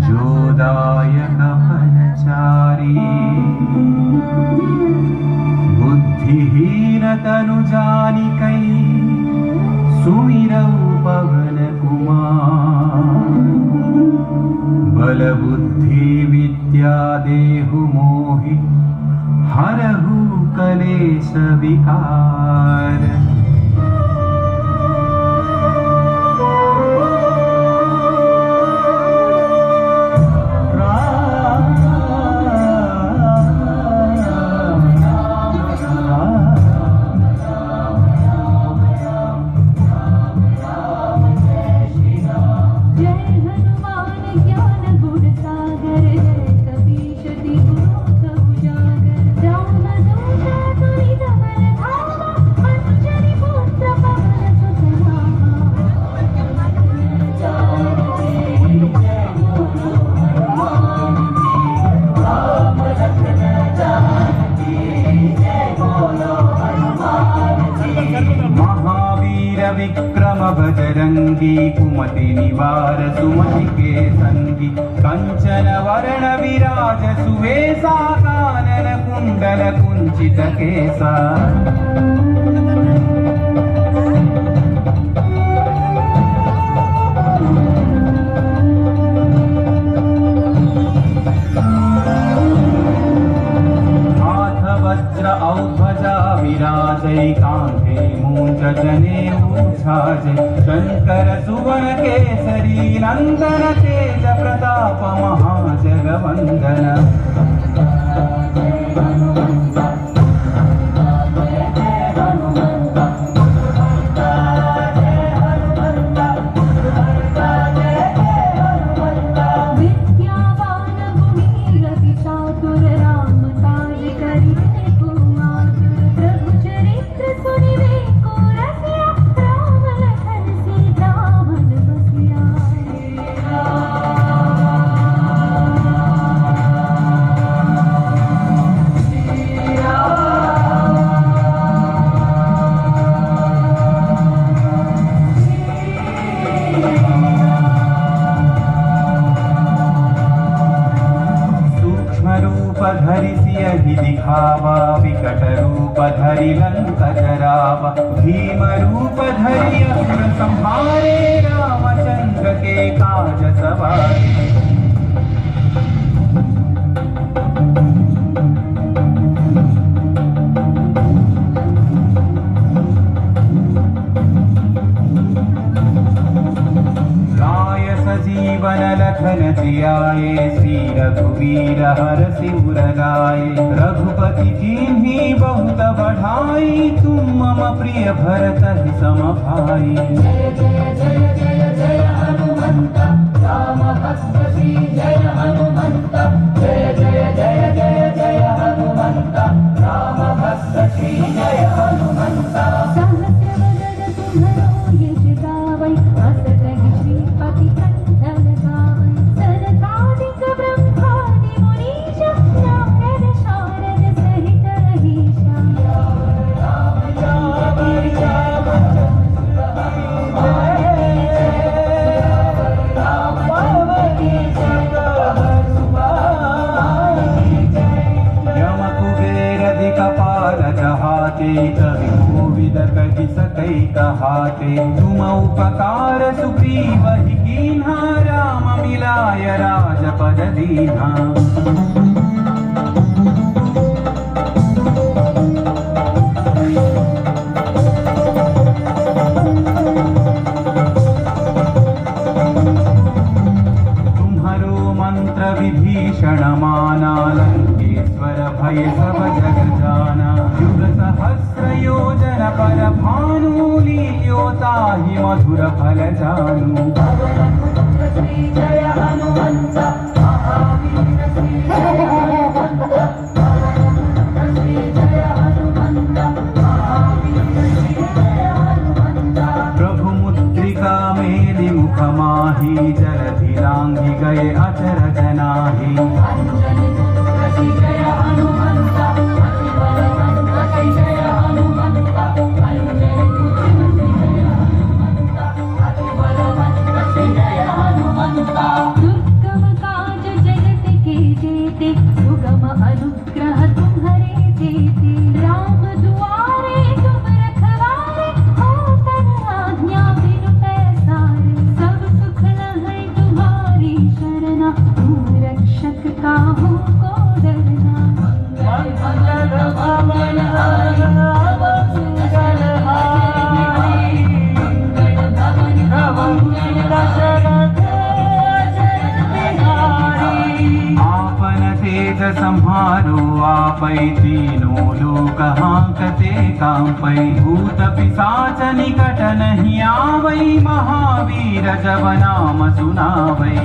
जोदायक फलचारी बुद्धिहीन तनु जानिकै सुमिरौ पवन कुमार बल बुद्धि विद्या देहु मोहि हरहु कलेश विकार। विक्रम बजरंगी कुमति निवार सुमति के संगी कंचन वर्ण विराज सुवेशा कानन कुंडल कुंचित केसा। हाथ वज्र औध्वजा विराजै कांधे मूंज जनेऊ छाजे शंकर सुवन केसरी नंदन तेज प्रताप महाजगवंदन। धरि सियहि दिखावा विकट रूप धरि लंक जरावा भीम रूप धरि असुर संहारे रामचंद्र के काज सवारे। जीवन लखन जियाए श्री रघुवीर हरषि उर लाए रघुपति कीन्ही बहुत बढ़ाई तुम मम प्रिय भरत ही सम भाई। जय जय जय जय जय हनुमंत राम भक्त श्री जय हनुमंत जय जय जय जय जय हनुमंत राम भक्त श्री जय हनुमंत। कवि कोविद कहि सकै कहाते तुम उपकार सुग्रीव ही कीन्हा राम मिलाय राजपद दीन्हा। तुम्हारो मंत्र विभीषण माना लंकेश्वर भय सब जग जाना युग सहस्र योजन पर भानु लील्योताहि मधुर फल जानू। जय हनुमंत महावीर श्री जय हनुमंत श्री जय हनुमंत महावीर श्री जय हनुमंत। प्रभु मुद्रिका मेलि मुख माही जलधि लांघि गए अचर जनाहि। जय हनुमंत जय हनुमंत जय हनुमंत सम्हारो आपै तीनों लोक हांकते कांपै भूत पिशाच निकट नहीं आवै महावीर जब नाम सुनावै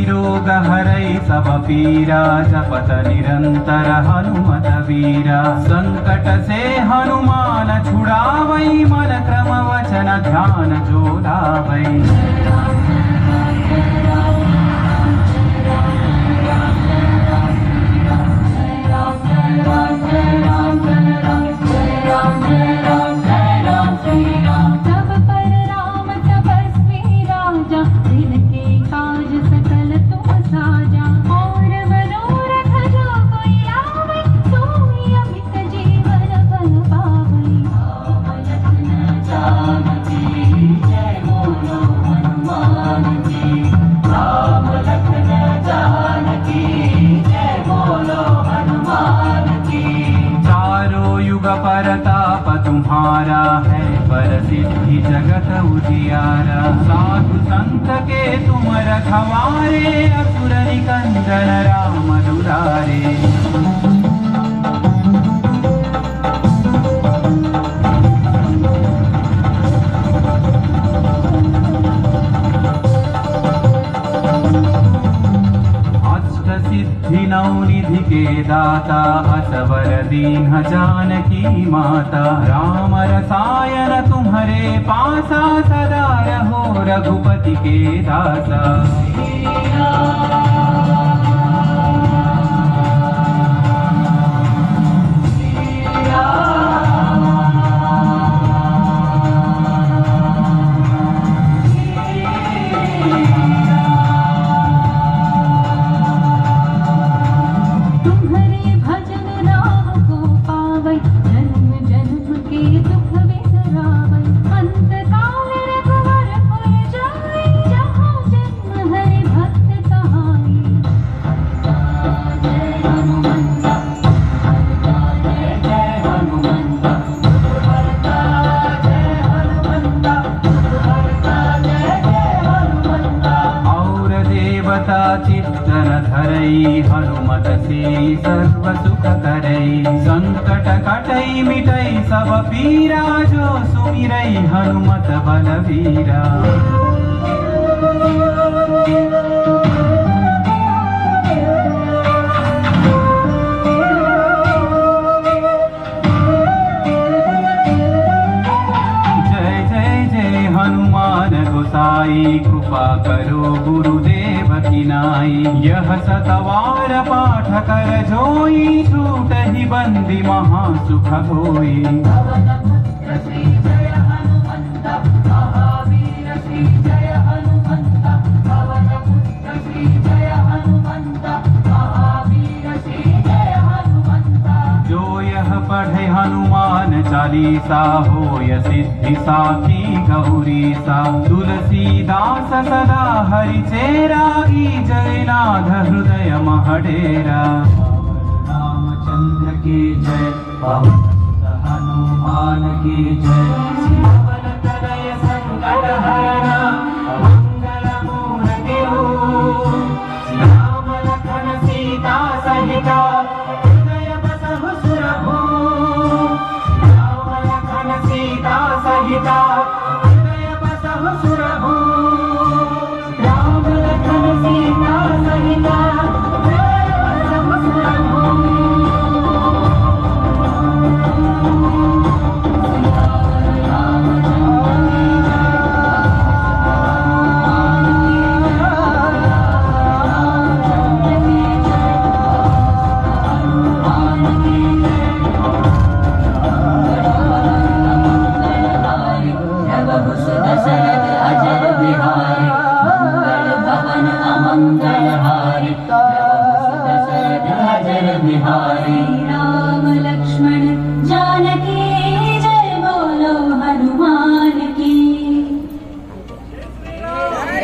रोग हरै सब पीरा जपत निरंतर हनुमत वीरा संकट से हनुमान छुड़ावै मन क्रम वचन ध्यान जो लावै परताप तुम्हारा है पर सिद्धि जगत उजियारा साधु संत के तुम रखवारे असुर निकंदन राम दुलारे सिद्धि नवनिधि के दाता असवर दीन जानकी माता राम रसायन तुम्हारे पासा सदा रहो रघुपति के दासा चित्तन धरई हनुमत से सर्व सुख करई संकट कटई मिटई सब पीरा जो सुमिरई हनुमत बलवीरा हनुमान गोसाई कृपा करो गुरुदेव की नाई यह सतवार पाठ कर जोई छूट ही बंदी महासुख होई पढ़े हनुमान चालीसा होय सिद्धि साखी गौरी सा तुलसीदास सदा हरि चेरा जय नाथ हृदय महडेरा रामचंद्र की जय पवन हनुमान की जय सियावर तनय संकट हरना मंगल मूर्ति राम लखन सीता सहिता सहिता हृदय बसहु सुरभु राम लखन सीता सहिता हृदय बसहु सुरभु बिहारी राम लक्ष्मण जानकी